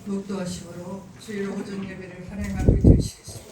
목도하심으로 주일 오전 예배를 하나님 앞에 드리시겠습니다.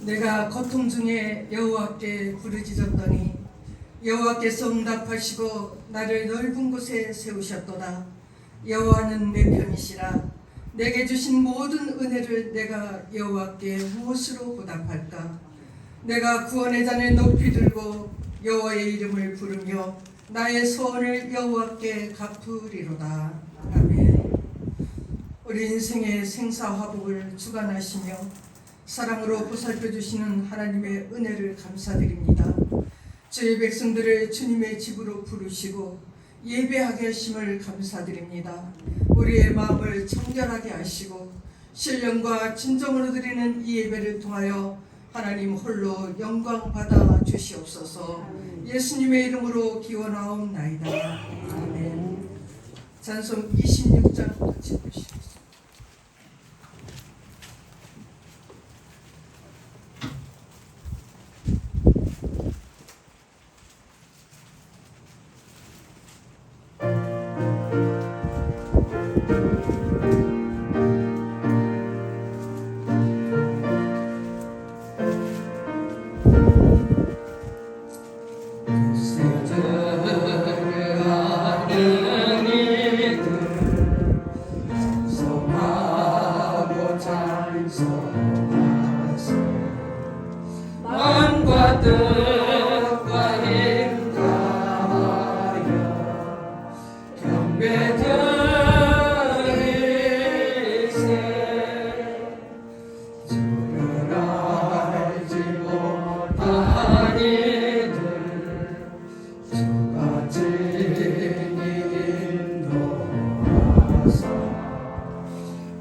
내가 고통 중에 여호와께 부르짖었더니 여호와께서 응답하시고 나를 넓은 곳에 세우셨도다. 여호와는 내 편이시라. 내게 주신 모든 은혜를 내가 여호와께 무엇으로 보답할까? 내가 구원의 잔을 높이 들고 여호와의 이름을 부르며 나의 소원을 여호와께 갚으리로다. 아멘. 우리 인생의 생사화복을 주관하시며 사랑으로 보살펴 주시는 하나님의 은혜를 감사드립니다. 저희 백성들을 주님의 집으로 부르시고 예배하게 하심을 감사드립니다. 우리의 마음을 청결하게 하시고 신령과 진정으로 드리는 이 예배를 통하여 하나님 홀로 영광 받아 주시옵소서. 예수님의 이름으로 기원하옵나이다. 아멘. 찬송 26장부터 읽으시겠습니다. 마음과 뜻과 힘 다하여 경배 드리세. 주를 알지 못한 이들 주가 친히 인도하사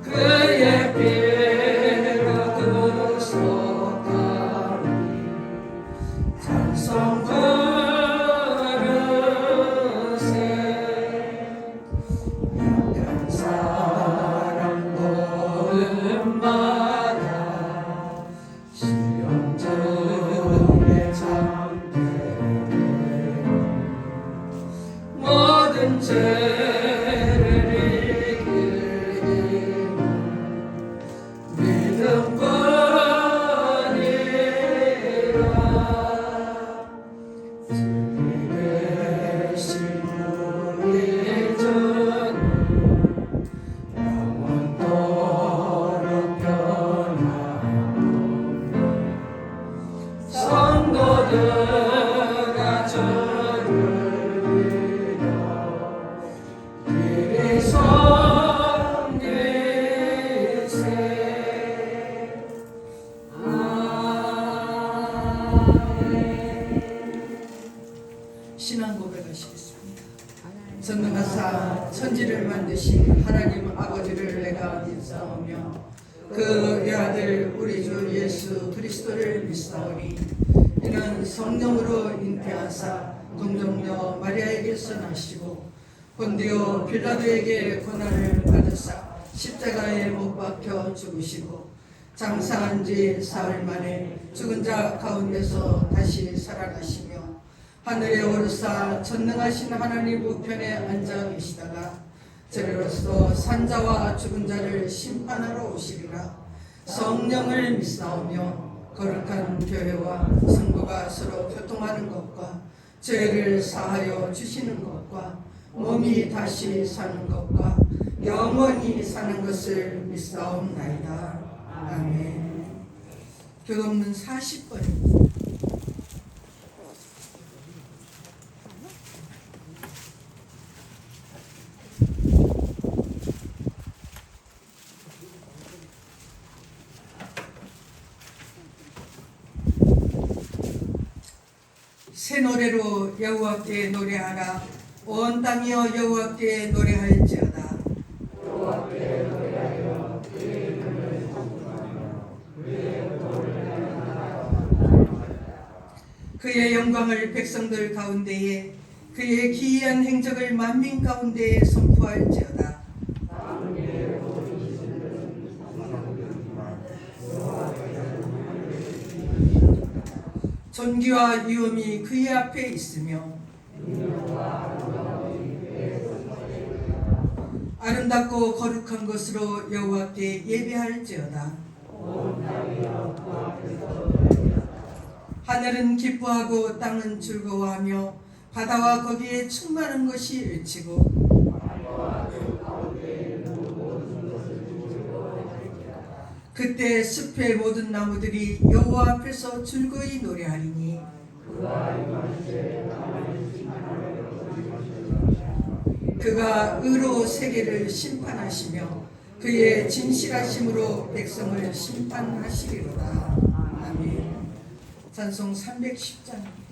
그의 피로 구속하니 찬송 부르세. 약한 사람 도움받아 시험 중에 참되 모든 죄를 이길 힘은 믿음뿐이라. 주님 대신 우리 주는 영원토록 변함없네. 성도들아 주를 믿어 이리 섬기세. 신앙 고백하시겠습니다. 전능하사 천지를 만드신 하나님 아버지를 내가 믿사오며 그 외아들 우리 주 예수 그리스도를 믿사오니 이는 성령으로 잉태하사 동정녀 마리아에게서 나시고 본디오 빌라도에게 고난을 받으사 십자가에 못 박혀 죽으시고 장사한 지 사흘 만에 죽은 자 가운데서 다시 살아가시며 하늘에 오르사 전능하신 하나님 우편에 앉아 계시다가 저리로서 산자와 죽은 자를 심판하러 오시리라. 성령을 믿사오며 거룩한 교회와 성도가 서로 교통하는 것과 죄를 사하여 주시는 것과 몸이 다시 사는 것과 영원히 사는 것을 믿사옵나이다. 아멘. 교독문 40번입니다. 새 노래로 여호와께 노래하라. 온 땅이여 여호와께 노래할지어다. 그의 영광을 백성들 가운데에, 그의 기이한 행적을 만민 가운데에 선포할지어다. 존귀와 위엄이 그의 앞에 있으며 아름답고 거룩한 것으로 여호와께 예배할지어다. 하늘은 기뻐하고 땅은 즐거워하며 바다와 거기에 충만한 것이 일치고 그때 숲의 모든 나무들이 여호와 앞에서 즐거이 노래하리니 그가 의로 세계를 심판하시며 그의 진실하심으로 백성을 심판하시리로다. 아멘. 찬송 310장.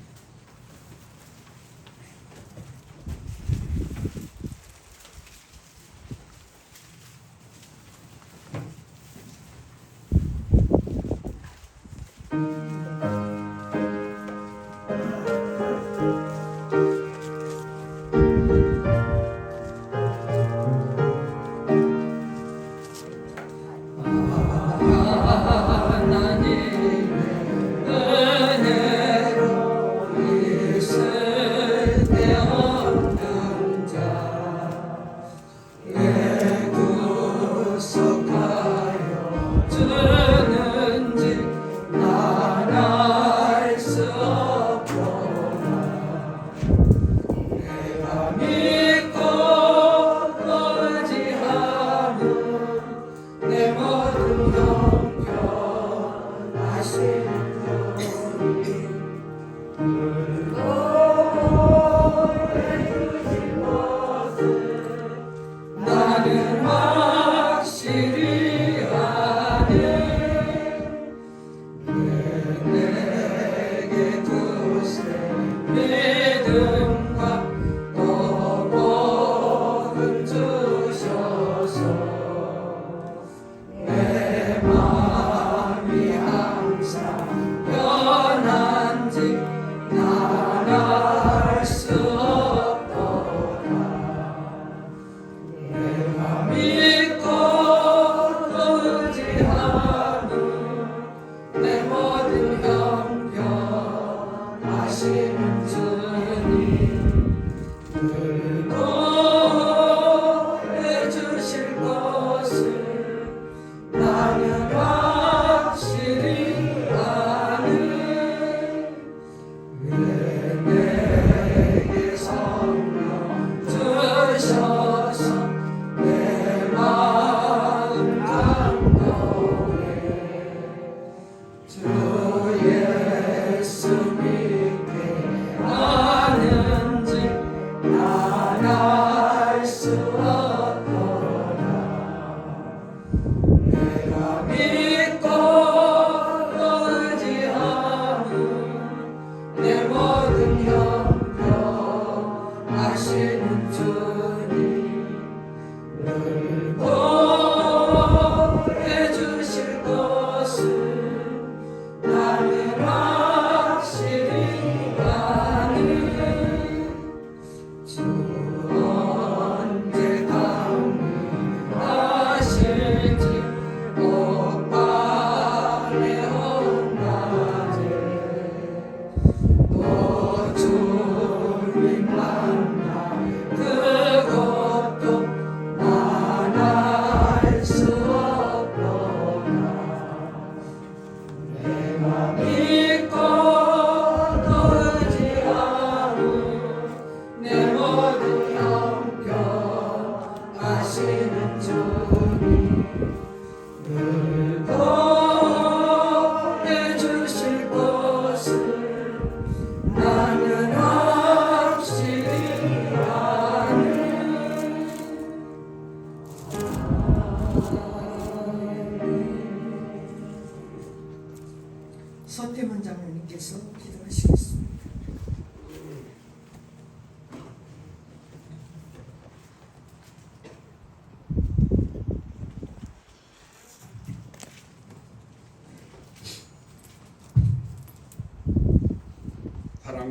서태문 장로님께서 기도하시겠습니다.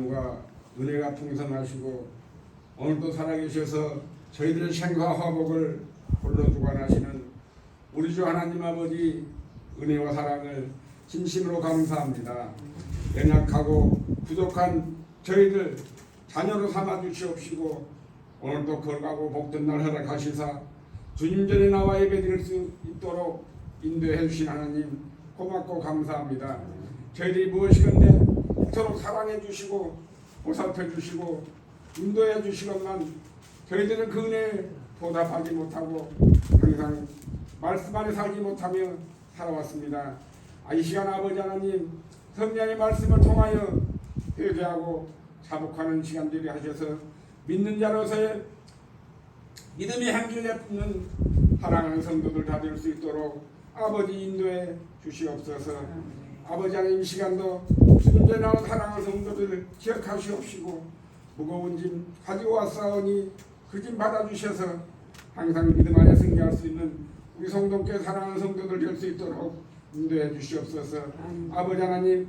사랑과 은혜가 풍성하시고 오늘도 살아계셔서 저희들의 생사 화복을 홀로 주관하시는 우리 주 하나님 아버지 은혜와 사랑을 진심으로 감사합니다. 연약하고 부족한 저희들 자녀로 삼아 주시옵시고 오늘도 거룩하고 복된 날 허락하시사 주님 전에 나와 예배드릴 수 있도록 인도해 주신 하나님 고맙고 감사합니다. 저희들이 무엇이건데 서로 사랑해 주시고 보살펴 주시고 인도해 주시건만 저희들은 그 은혜에 보답하지 못하고 항상 말씀 안에 살지 못하며 살아왔습니다. 이 시간 아버지 하나님 성령의 말씀을 통하여 회개하고 자복하는 시간들이 하셔서 믿는 자로서의 믿음의 향기를 내뿜는 사랑하는 성도들 다 될 수 있도록 아버지 인도해 주시옵소서. 아버지 하나님 이 시간도 주님께 나온 사랑하는 성도들을 기억하시옵시고 무거운 짐 가지고 왔사오니 그 짐 받아주셔서 항상 믿음 안에 승리할 수 있는 우리 성도께 사랑하는 성도들 될 수 있도록 인도해 주시옵소서. 아버지 하나님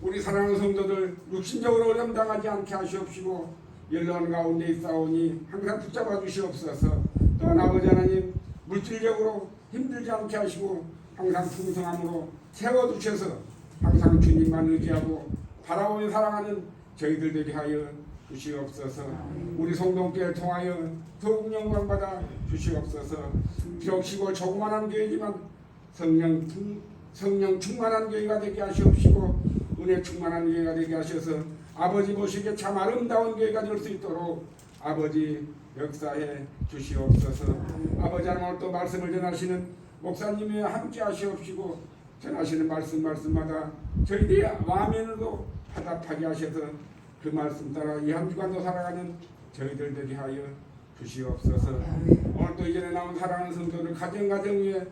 우리 사랑하는 성도들 육신적으로 어려움 당하지 않게 하시옵시고 연로한 가운데 있사오니 항상 붙잡아 주시옵소서. 또한 아버지 하나님 물질적으로 힘들지 않게 하시고 항상 풍성함으로 채워주셔서 항상 주님만 의지하고 바라보며 사랑하는 저희들 되게 하여 주시옵소서. 우리 성도께 통하여 더욱 영광받아 주시옵소서. 비록 시골 조그만한 교회지만 성령 충만한 교회가 되게 하시옵시고 은혜 충만한 교회가 되게 하셔서 아버지 보시기에 참 아름다운 교회가 될 수 있도록 아버지 역사해 주시옵소서. 아버지 하나님 또 말씀을 전하시는 목사님이 함께 하시옵시고 전하시는 말씀마다 저희들이 마음에도 화답하게 하셔서 그 말씀 따라 이 한 주간도 살아가는 저희들 되게 하여 주시옵소서. 오늘 또 이전에 나온 사랑하는 성도들 가정 위에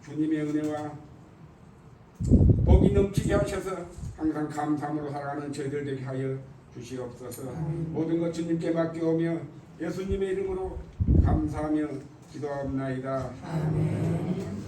주님의 은혜와 복이 넘치게 하셔서 항상 감사함으로 살아가는 저희들 되게 하여 주시옵소서. 모든 것 주님께 맡겨오며 예수님의 이름으로 감사하며 기도합나이다. 아멘.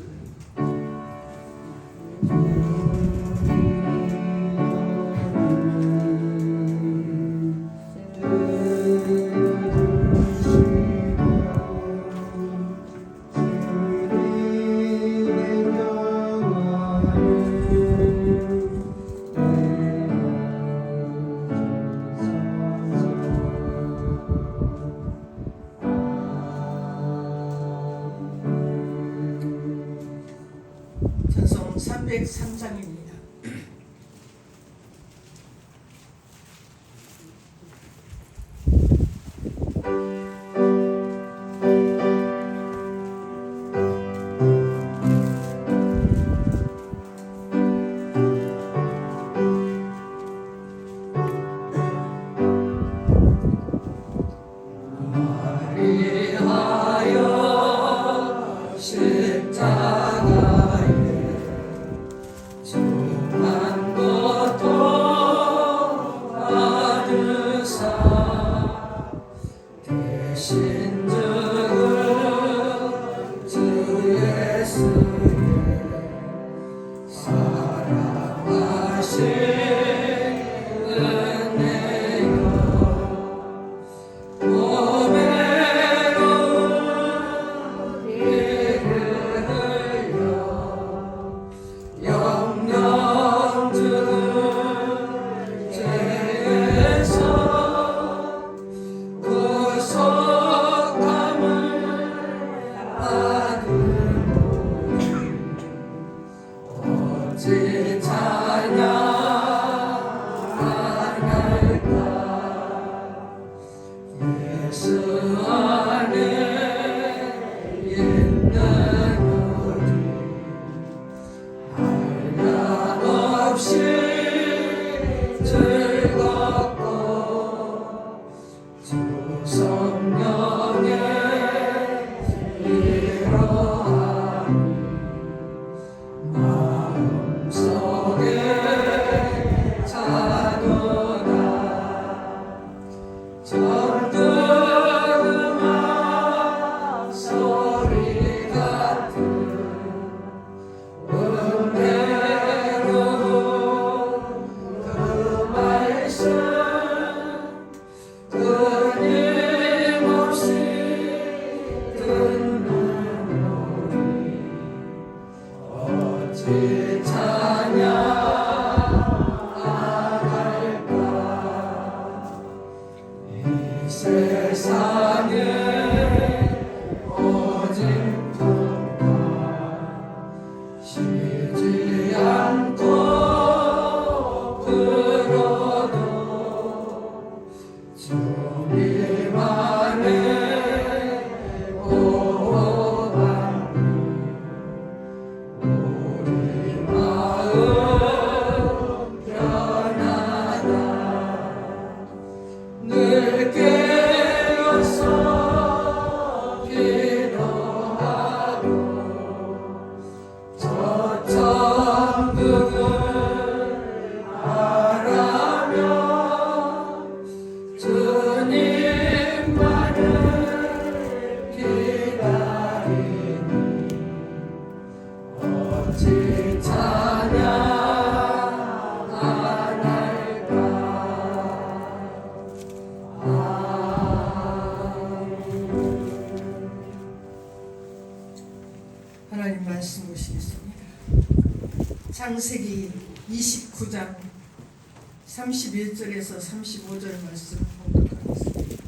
찬송 303장입니다. 위하여 십자가에 중한 것도 받으사 대신 죽은 주 예수의 사랑하신 은혜여 마음속에 어찌 찬양할까 이 세상에 오직 평강 쉬지 않고 불어도 주님만의 보호받는 우리 마음 편하다 늘 깨어서 기도하고 저 천국을 바라며 주님만을 기다리니 어찌 찬양 안 할까 하나님 말씀 보시겠습니다. 창세기 29장 31절에서 35절 말씀 봉독하겠습니다.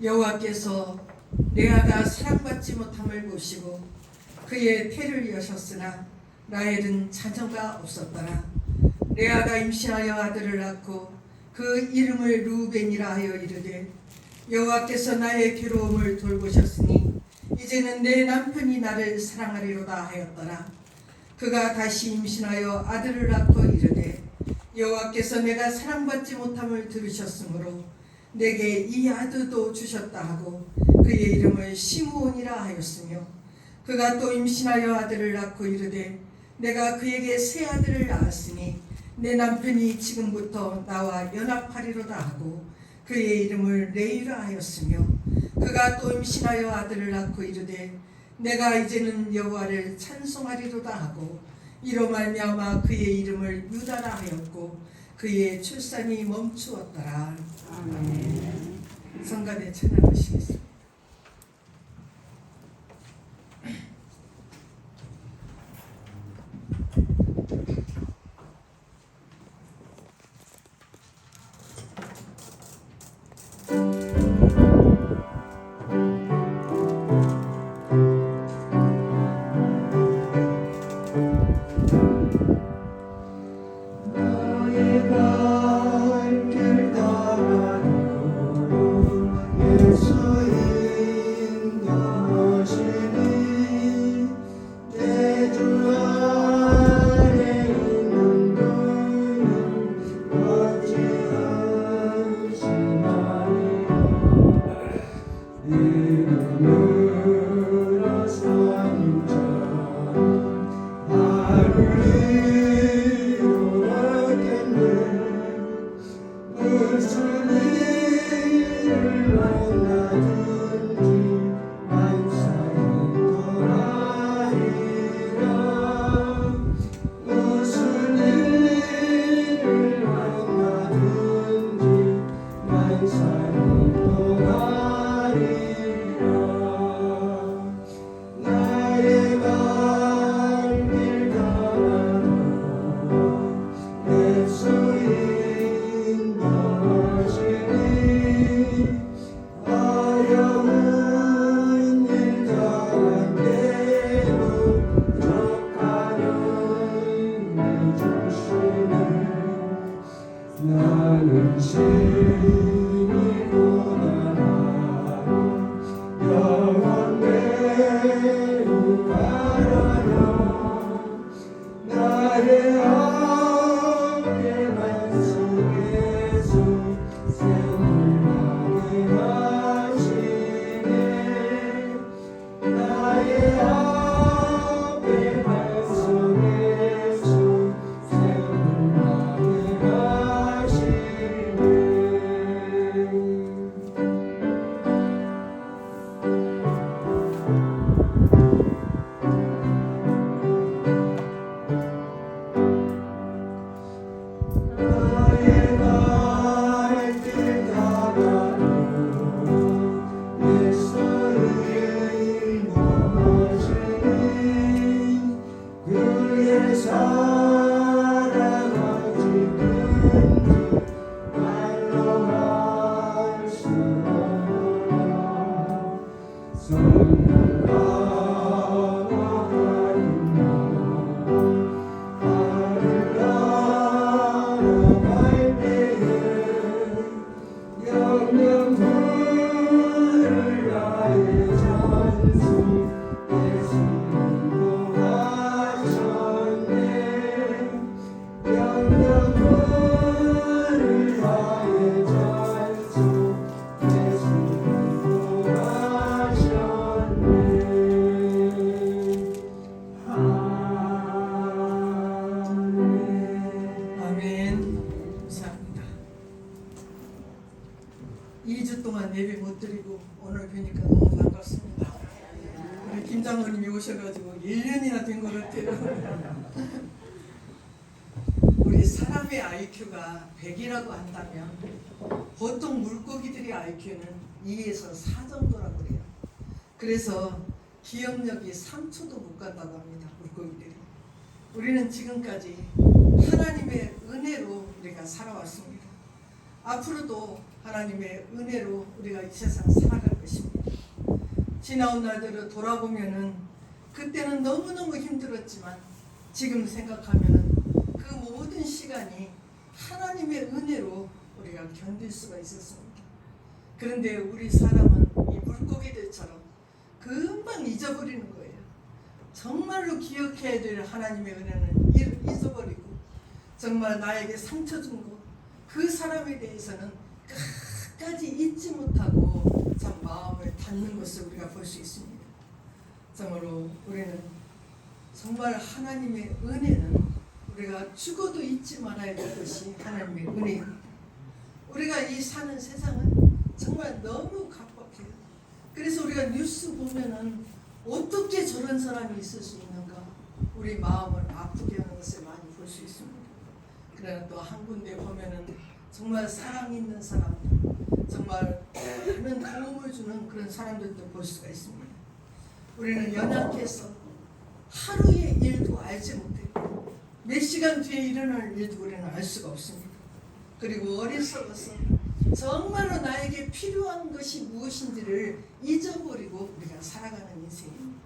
여호와께서 레아가 사랑받지 못함을 보시고 그의 태를 여셨으나 라헬은 자녀가 없었더라. 레아가 임신하여 아들을 낳고 그 이름을 루벤이라 하여 이르되 여호와께서 나의 괴로움을 돌보셨으니 이제는 내 남편이 나를 사랑하리로다 하였더라. 그가 다시 임신하여 아들을 낳고 이르되 여호와께서 내가 사랑받지 못함을 들으셨으므로 내게 이 아들도 주셨다 하고 그의 이름을 시므온이라 하였으며 그가 또 임신하여 아들을 낳고 이르되 내가 그에게 새 아들을 낳았으니 내 남편이 지금부터 나와 연합하리로다 하고 그의 이름을 레이라 하였으며 그가 또 임신하여 아들을 낳고 이르되 내가 이제는 여호와를 찬송하리로다 하고 이로 말미암아 그의 이름을 유다라 하였고 그의 출산이 멈추었더라. 아멘. 성가대 찬양하시겠습니다. 나의 갈 길 따라 예수의 김 장로님이 오셔가지고 1년이나 된 것 같아요. 우리 사람의 IQ가 100이라고 한다면 보통 물고기들의 IQ는 2에서 4 정도라고 그래요. 그래서 기억력이 3초도 못 간다고 합니다. 물고기들이. 우리는 지금까지 하나님의 은혜로 우리가 살아왔습니다. 앞으로도 하나님의 은혜로 우리가 이 세상 살아갈 것입니다. 지나온 날들을 돌아보면은 그때는 너무너무 힘들었지만 지금 생각하면은 그 모든 시간이 하나님의 은혜로 우리가 견딜 수가 있었습니다. 그런데 우리 사람은 이 물고기들처럼 금방 잊어버리는 거예요. 정말로 기억해야 될 하나님의 은혜는 잊어버리고 정말 나에게 상처 준 거, 그 사람에 대해서는 끝까지 잊지 못하고 참 마음을 닫는 것을 우리가 볼 수 있습니다. 참으로 우리는 정말 하나님의 은혜는 우리가 죽어도 잊지 말아야 될 것이 하나님의 은혜입니다. 우리가 이 사는 세상은 정말 너무 각박해요. 그래서 우리가 뉴스 보면은 어떻게 저런 사람이 있을 수 있는가, 우리 마음을 아프게 하는 것을 많이 볼 수 있습니다. 그러나 또 한 군데 보면은 정말 사랑 있는 사람들, 정말 많은 도움을 주는 그런 사람들도 볼 수가 있습니다. 우리는 연약해서 하루의 일도 알지 못해요. 몇 시간 뒤에 일어날 일도 우리는 알 수가 없습니다. 그리고 어리석어서 정말로 나에게 필요한 것이 무엇인지를 잊어버리고 우리가 살아가는 인생입니다.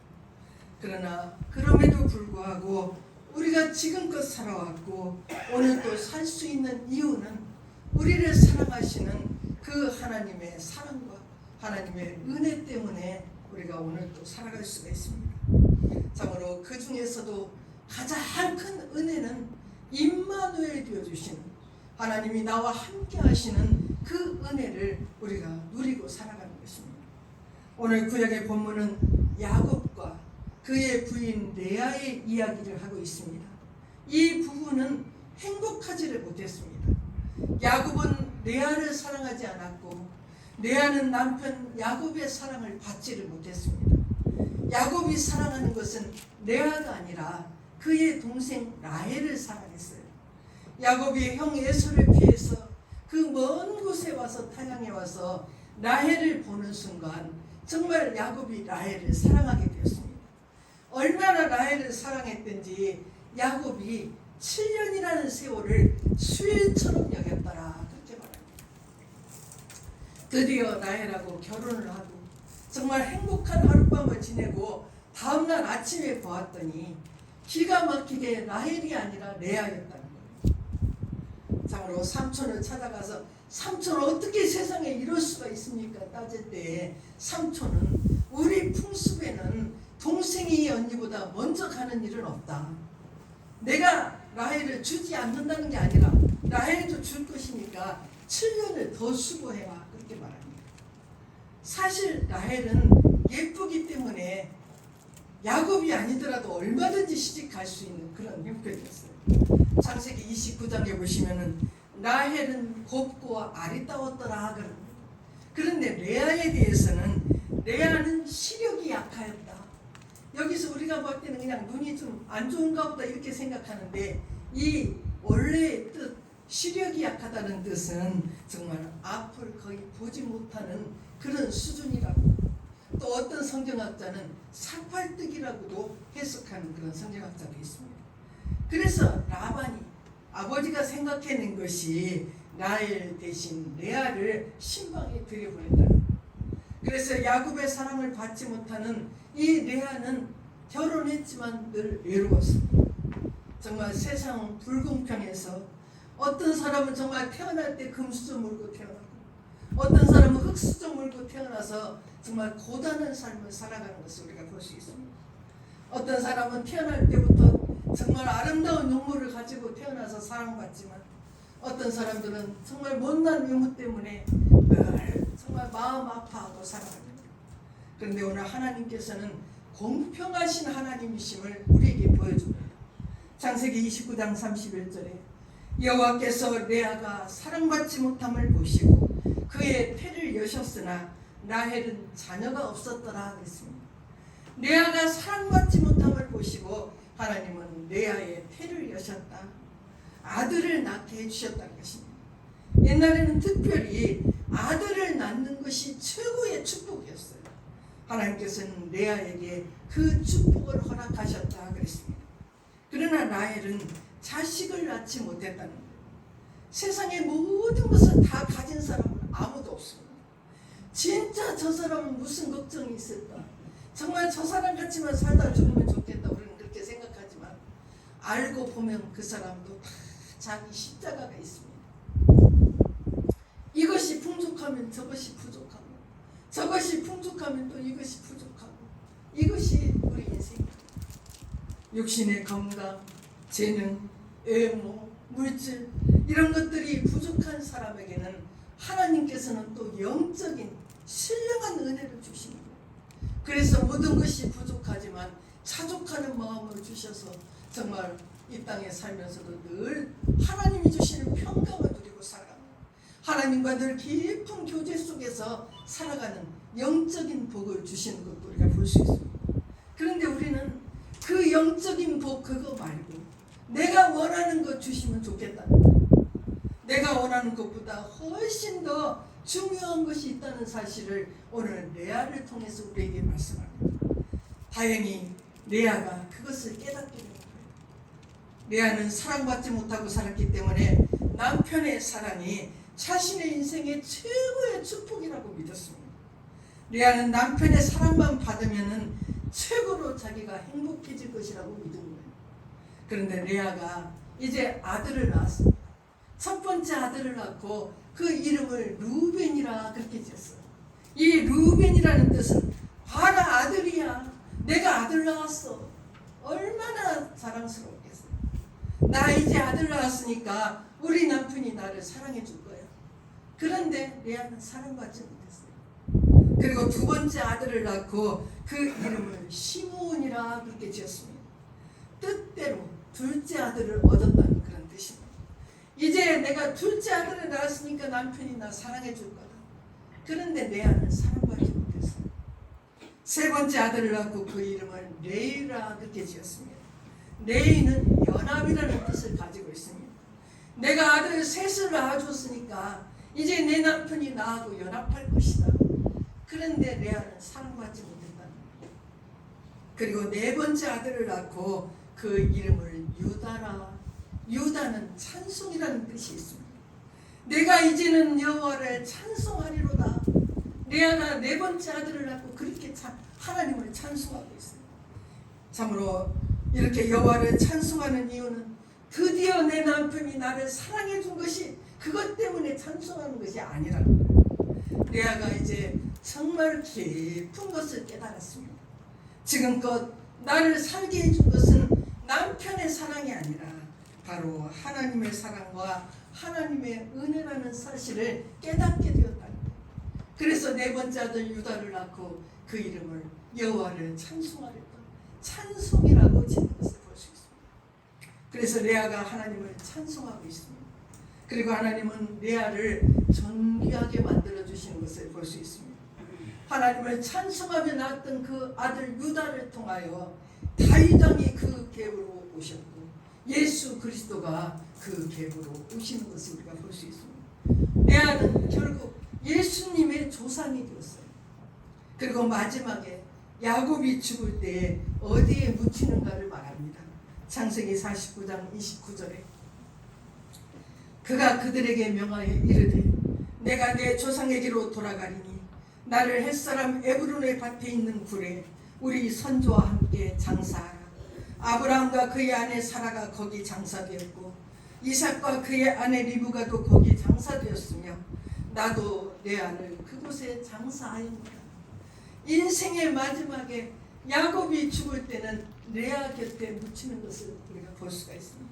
그러나 그럼에도 불구하고 우리가 지금껏 살아왔고 오늘 또 살 수 있는 이유는 우리를 사랑하시는 그 하나님의 사랑과 하나님의 은혜 때문에 우리가 오늘 또 살아갈 수가 있습니다. 참으로 그 중에서도 가장 큰 은혜는 임마누엘 되어주시는 하나님이 나와 함께 하시는 그 은혜를 우리가 누리고 살아가는 것입니다. 오늘 구약의 본문은 야곱과 그의 부인 레아의 이야기를 하고 있습니다. 이 부부는 행복하지를 못했습니다. 야곱은 레아를 사랑하지 않았고 레아는 남편 야곱의 사랑을 받지를 못했습니다. 야곱이 사랑하는 것은 레아가 아니라 그의 동생 라헬을 사랑했어요. 야곱이 형 에서를 피해서 그 먼 곳에 와서 타향에 와서 라헬을 보는 순간 정말 야곱이 라헬을 사랑하게 되었습니다. 얼마나 라헬을 사랑했든지 야곱이 7년이라는 세월을 수일처럼 여겼더라, 그렇게 말합니다. 드디어 라헬하고 결혼을 하고 정말 행복한 하룻밤을 지내고 다음날 아침에 보았더니 기가 막히게 라헬이 아니라 레아였다는 거예요. 참으로 삼촌을 찾아가서 삼촌 어떻게 세상에 이럴 수가 있습니까? 따질 때 삼촌은 우리 풍습에는 동생이 언니보다 먼저 가는 일은 없다. 내가 라헬을 주지 않는다는 게 아니라 라헬도 줄 것이니까 7년을 더 수고해라, 그렇게 말합니다. 사실 라헬은 예쁘기 때문에 야곱이 아니더라도 얼마든지 시집갈 수 있는 그런 형편이었어요. 창세기 29장에 보시면은 라헬은 곱고 아리따웠더라 그럽니다. 그런데 레아에 대해서는 레아는 시력이 약하였다. 여기서 우리가 볼 때는 그냥 눈이 좀 안 좋은가 보다 이렇게 생각하는데 이 원래의 뜻, 시력이 약하다는 뜻은 정말 앞을 거의 보지 못하는 그런 수준이라고, 또 어떤 성경학자는 사팔뜨기라고도 해석하는 그런 성경학자도 있습니다. 그래서 라반이 아버지가 생각해낸 것이 라헬 대신 레아를 신방에 들여보낸다는 거예요. 그래서 야곱의 사랑을 받지 못하는 이 레아는 결혼했지만 늘 외로웠습니다. 정말 세상 불공평해서 어떤 사람은 정말 태어날 때 금수저 물고 태어나고 어떤 사람은 흙수저 물고 태어나서 정말 고단한 삶을 살아가는 것을 우리가 볼 수 있습니다. 어떤 사람은 태어날 때부터 정말 아름다운 용모를 가지고 태어나서 사랑받지만 어떤 사람들은 정말 못난 유무 때문에 늘 정말 마음 아파하고 살아갑니다. 그런데 오늘 하나님께서는 공평하신 하나님이심을 우리에게 보여줍니다. 창세기 29장 31절에 여호와께서 레아가 사랑받지 못함을 보시고 그의 태를 여셨으나 라헬은 자녀가 없었더라 그랬습니다. 레아가 사랑받지 못함을 보시고 하나님은 레아의 태를 여셨다. 아들을 낳게 해주셨다는 것입니다. 옛날에는 특별히 아들을 낳는 것이 최고의 축복이었어요. 하나님께서는 레아에게 그 축복을 허락하셨다 그랬습니다. 그러나 라헬은 자식을 낳지 못했다는 거예요. 세상의 모든 것을 다 가진 사람은 아무도 없습니다. 진짜 저 사람은 무슨 걱정이 있을까? 정말 저 사람 같이만 살다 죽으면 좋겠다. 우리는 그렇게 생각하지만 알고 보면 그 사람도 다 자기 십자가가 있습니다. 이것이 풍족하면 저것이 부족하고, 저것이 풍족하면 또 이것이 부족하고, 이것이 우리 인생입니다. 육신의 건강, 재능, 외모, 물질 이런 것들이 부족한 사람에게는 하나님께서는 또 영적인 신령한 은혜를 주십니다. 그래서 모든 것이 부족하지만 차족하는 마음을 주셔서 정말 이 땅에 살면서도 늘 하나님이 주시는 평강을 누리고 살아갑니다. 하나님과 늘 깊은 교제 속에서 살아가는 영적인 복을 주시는 것도 우리가 볼 수 있습니다. 그런데 우리는 그 영적인 복 그거 말고 내가 원하는 것 주시면 좋겠다는 거예요. 내가 원하는 것보다 훨씬 더 중요한 것이 있다는 사실을 오늘 레아를 통해서 우리에게 말씀합니다. 다행히 레아가 그것을 깨닫게 된 거예요. 레아는 사랑받지 못하고 살았기 때문에 남편의 사랑이 자신의 인생의 최고의 축복이라고 믿었습니다. 레아는 남편의 사랑만 받으면 최고로 자기가 행복해질 것이라고 믿은 거예요. 그런데 레아가 이제 아들을 낳았습니다. 첫 번째 아들을 낳고 그 이름을 루벤이라 그렇게 지었어요. 이 루벤이라는 뜻은 봐라 아들이야. 내가 아들 낳았어. 얼마나 자랑스러웠겠어요. 나 이제 아들 낳았으니까 우리 남편이 나를 사랑해 줄 거야. 그런데 레아는 사랑받지 못했어요. 그리고 두 번째 아들을 낳고 그 이름을 시므온이라 그렇게 지었습니다. 뜻대로 둘째 아들을 얻었다는 그런 뜻입니다. 이제 내가 둘째 아들을 낳았으니까 남편이 나 사랑해 줄 거다. 그런데 레아는 사랑받지 못했어요. 세 번째 아들을 낳고 그 이름을 레이라 그렇게 지었습니다. 레이는 연합이라는 뜻을 가지고 있습니다. 내가 아들 셋을 낳아줬으니까 이제 내 남편이 나하고 연합할 것이다. 그런데 레아는 사랑받지 못했다는 거예요. 그리고 네 번째 아들을 낳고 그 이름을 유다라. 유다는 찬송이라는 뜻이 있습니다. 내가 이제는 여호와를 찬송하리로다. 레아가 네 번째 아들을 낳고 그렇게 하나님을 찬송하고 있어요. 참으로 이렇게 여호와를 찬송하는 이유는 드디어 내 남편이 나를 사랑해 준 것이 그것 때문에 찬송하는 것이 아니라는 거예요. 레아가 이제 정말 깊은 것을 깨달았습니다. 지금껏 나를 살게 해준 것은 남편의 사랑이 아니라 바로 하나님의 사랑과 하나님의 은혜라는 사실을 깨닫게 되었다는 거예요. 그래서 네 번째 아들 유다를 낳고 그 이름을 여호와를 찬송하랬다. 찬송이라고 짓는 것을 볼 수 있습니다. 그래서 레아가 하나님을 찬송하고 있습니다. 그리고 하나님은 레아를 존귀하게 만들어 주시는 것을 볼 수 있습니다. 하나님을 찬송하며 낳았던 그 아들 유다를 통하여 다윗 왕이 그 궤으로 오셨고 예수 그리스도가 그 궤으로 오시는 것을 우리가 볼 수 있습니다. 레아는 결국 예수님의 조상이 되었어요. 그리고 마지막에 야곱이 죽을 때 어디에 묻히는가를 말합니다. 창세기 49장 29절에 그가 그들에게 명하여 이르되 내가 내 조상에게로 돌아가리니 나를 햇사람 에브론의 밭에 있는 굴에 우리 선조와 함께 장사하라. 아브라함과 그의 아내 사라가 거기 장사되었고 이삭과 그의 아내 리브가도 거기 장사되었으며 나도 내 아들 그곳에 장사하였노라. 인생의 마지막에 야곱이 죽을 때는 레아 곁에 묻히는 것을 우리가 볼 수가 있습니다.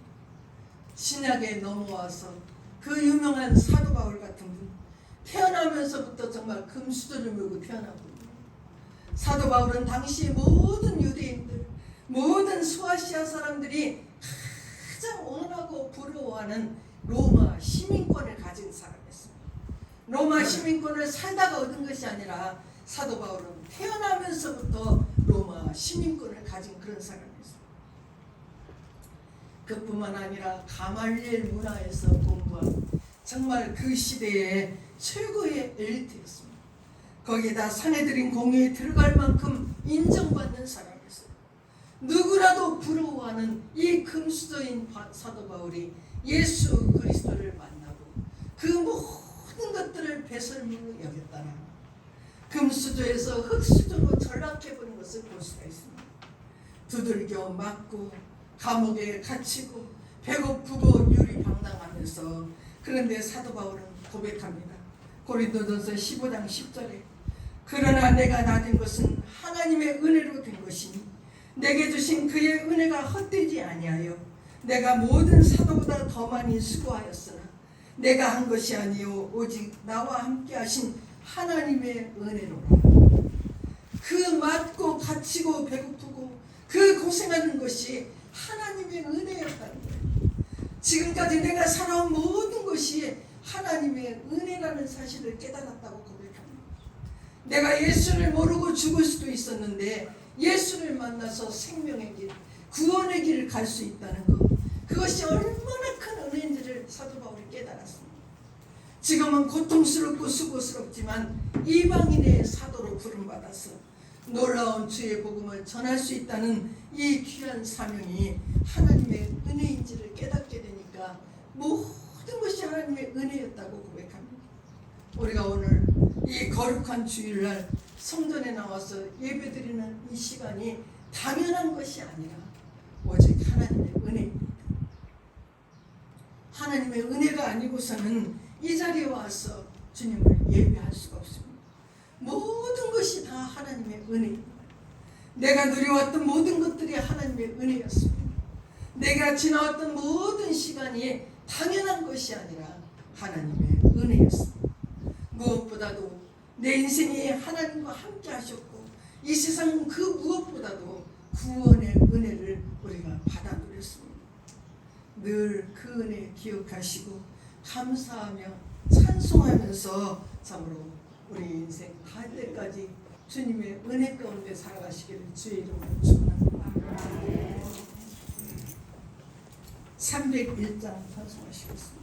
신약에 넘어와서 그 유명한 사도 바울 같은 분, 태어나면서부터 정말 금수저를 물고 태어났거든요. 사도 바울은 당시 모든 유대인들, 모든 소아시아 사람들이 가장 원하고 부러워하는 로마 시민권을 가진 사람이었습니다. 로마 시민권을 살다가 얻은 것이 아니라 사도 바울은 태어나면서부터 로마 시민권을 가진 그런 사람이었어요. 그뿐만 아니라 가말리엘 문화에서 공부한 정말 그 시대의 최고의 엘리트였습니다. 거기다 사내들인 공회에 들어갈 만큼 인정받는 사람이었어요. 누구라도 부러워하는 이 금수저인 사도 바울이 예수 그리스도를 만나고 그 모든 것들을 배설물로 여겼다나 금수저에서 흙수저로 전락해버린 것을 볼 수가 있습니다. 두들겨 맞고 감옥에 갇히고 배고프고 유리방랑하면서, 그런데 사도 바울은 고백합니다. 고린도전서 15장 10절에 그러나 내가 낮은 것은 하나님의 은혜로 된 것이니 내게 주신 그의 은혜가 헛되지 아니하여 내가 모든 사도보다 더 많이 수고하였으나 내가 한 것이 아니요 오직 나와 함께 하신 하나님의 은혜로라. 그 맞고 갇히고 배고프고 그 고생하는 것이 하나님의 은혜였다는 거예요. 지금까지 내가 살아온 모든 것이 하나님의 은혜라는 사실을 깨달았다고 고백합니다. 내가 예수를 모르고 죽을 수도 있었는데 예수를 만나서 생명의 길, 구원의 길을 갈 수 있다는 것, 그것이 얼마나 큰 은혜인지를 사도 바울이 깨달았습니다. 지금은 고통스럽고 수고스럽지만 이방인의 사도로 부름받아서 놀라운 주의 복음을 전할 수 있다는 이 귀한 사명이 하나님의 은혜인지를 깨닫게 되니까 모든 것이 하나님의 은혜였다고 고백합니다. 우리가 오늘 이 거룩한 주일날 성전에 나와서 예배드리는 이 시간이 당연한 것이 아니라 오직 하나님의 은혜입니다. 하나님의 은혜가 아니고서는 이 자리에 와서 주님을 예배할 수가 없습니다. 모든 것이 다 하나님의 은혜입니다. 내가 누려왔던 모든 것들이 하나님의 은혜였습니다. 내가 지나왔던 모든 시간이 당연한 것이 아니라 하나님의 은혜였습니다. 무엇보다도 내 인생이 하나님과 함께 하셨고 이 세상 그 무엇보다도 구원의 은혜를 우리가 받아 누렸습니다. 늘 그 은혜 기억하시고 감사하며 찬송하면서 참으로 우리 인생 갈 때까지 주님의 은혜 가운데 살아가시기를 주의 이름으로 축원합니다. 301장 찬송하시겠습니다.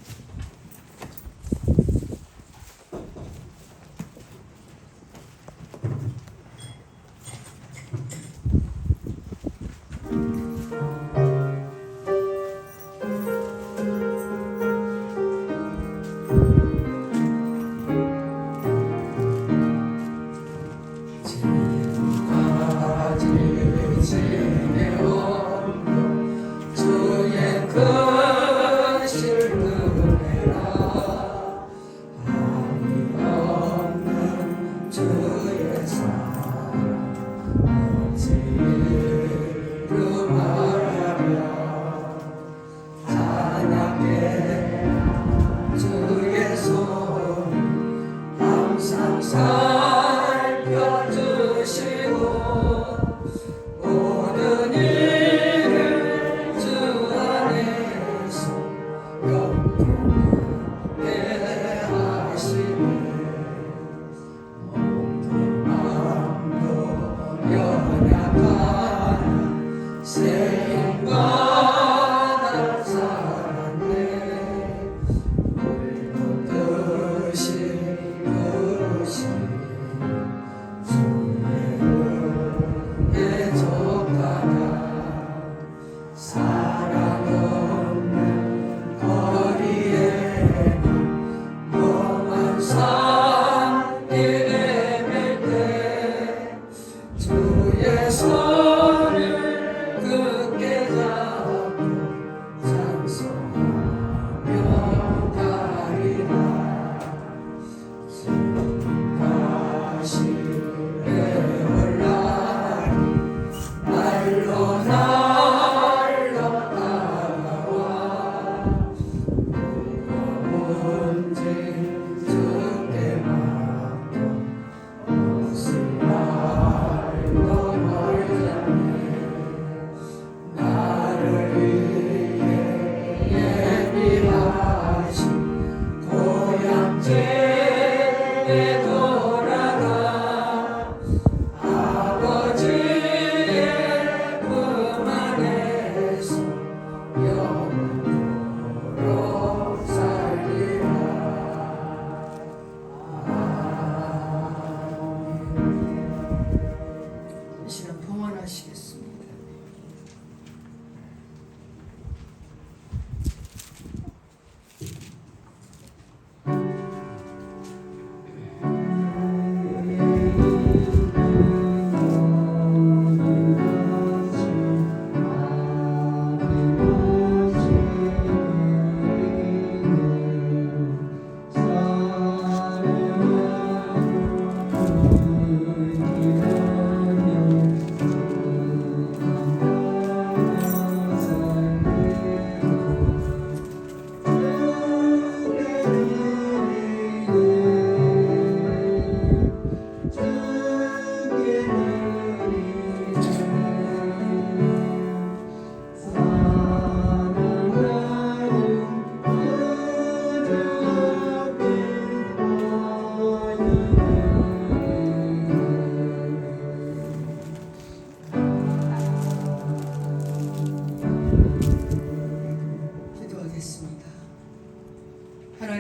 돌아가 아버지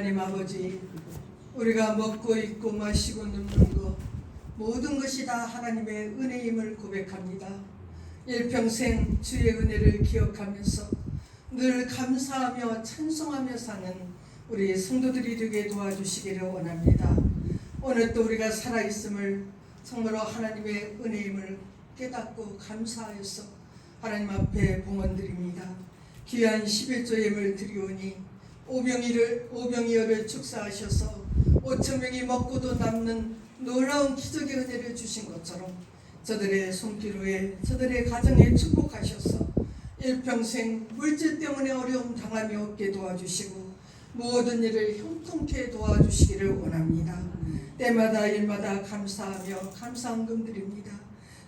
하나님 아버지, 우리가 먹고 입고 마시고 눕는 것 모든 것이 다 하나님의 은혜임을 고백합니다. 일평생 주의 은혜를 기억하면서 늘 감사하며 찬송하며 사는 우리 성도들이 되게 도와주시기를 원합니다. 오늘 또 우리가 살아있음을 정말로 하나님의 은혜임을 깨닫고 감사하여서 하나님 앞에 봉헌드립니다. 귀한 11조 예물 드리오니 오병이어를 축사하셔서 5,000명이 먹고도 남는 놀라운 기적의 은혜를 주신 것처럼 저들의 손길로에 저들의 가정에 축복하셔서 일평생 물질 때문에 어려움 당함이 없게 도와주시고 모든 일을 형통케 도와주시기를 원합니다. 때마다 일마다 감사하며 감사헌금 드립니다.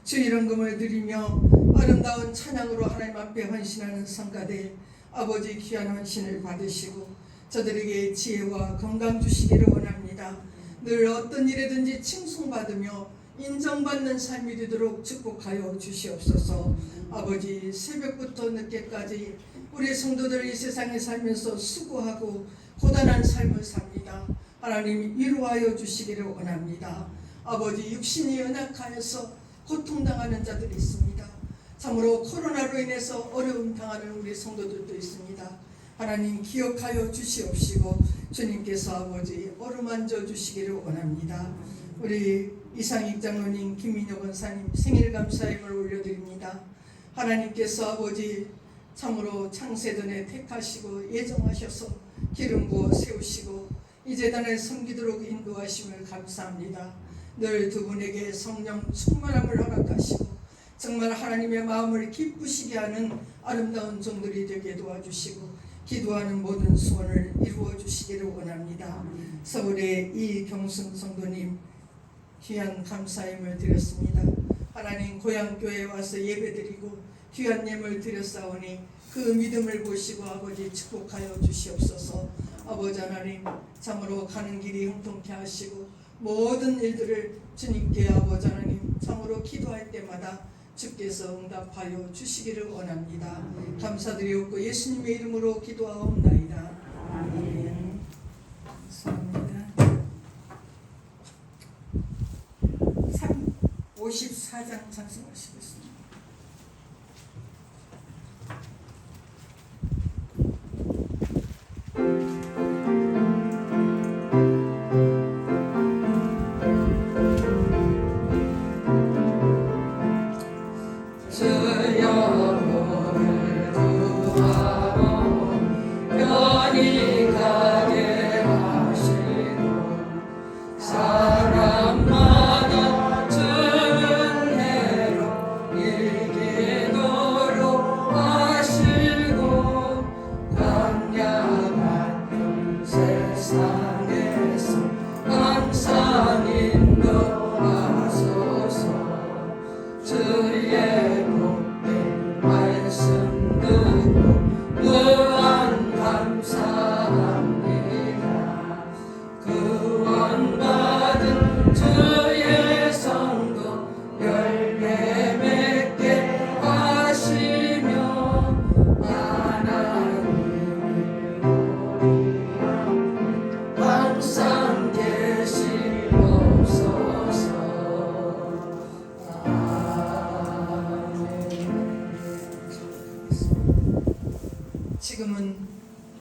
주 일헌금을 드리며 아름다운 찬양으로 하나님 앞에 헌신하는 성가대 아버지 귀한 헌신을 받으시고 저들에게 지혜와 건강 주시기를 원합니다. 늘 어떤 일에든지 칭송받으며 인정받는 삶이 되도록 축복하여 주시옵소서. 아버지, 새벽부터 늦게까지 우리 성도들 이 세상에 살면서 수고하고 고단한 삶을 삽니다. 하나님 위로하여 주시기를 원합니다. 아버지, 육신이 연약하여서 고통당하는 자들이 있습니다. 참으로 코로나로 인해서 어려움 당하는 우리 성도들도 있습니다. 하나님 기억하여 주시옵시고 주님께서 아버지 어루만져 주시기를 원합니다. 우리 이상익 장로님, 김민혁 원사님 생일 감사임을 올려드립니다. 하나님께서 아버지 참으로 창세전에 택하시고 예정하셔서 기름 부어 세우시고 이 재단을 섬기도록 인도하심을 감사합니다. 늘 두 분에게 성령 충만함을 허락하시고 정말 하나님의 마음을 기쁘시게 하는 아름다운 종들이 되게 도와주시고 기도하는 모든 소원을 이루어 주시기를 원합니다. 서울의 이경순 성도님 귀한 감사임을 드렸습니다. 하나님 고향교회에 와서 예배드리고 귀한 예물 드렸사오니 그 믿음을 보시고 아버지 축복하여 주시옵소서. 아버지 하나님 참으로 가는 길이 형통케 하시고 모든 일들을 주님께 아버지 하나님 참으로 기도할 때마다 주께서 응답하여 주시기를 원합니다. 감사드리옵고 예수님의 이름으로 기도하옵나이다. 아멘. 감사합니다. 54장 찬송하시겠습니다. 지금은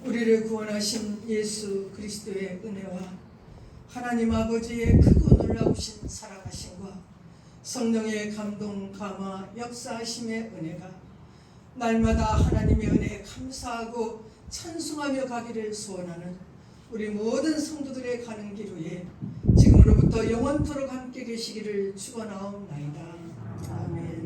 우리를 구원하신 예수 그리스도의 은혜와 하나님 아버지의 크고 놀라우신 사랑하심과 성령의 감동, 감화, 역사하심의 은혜가 날마다 하나님의 은혜에 감사하고 찬송하며 가기를 소원하는 우리 모든 성도들의 가는 길 위에 지금으로부터 영원토록 함께 계시기를 축원하옵나이다. 아멘.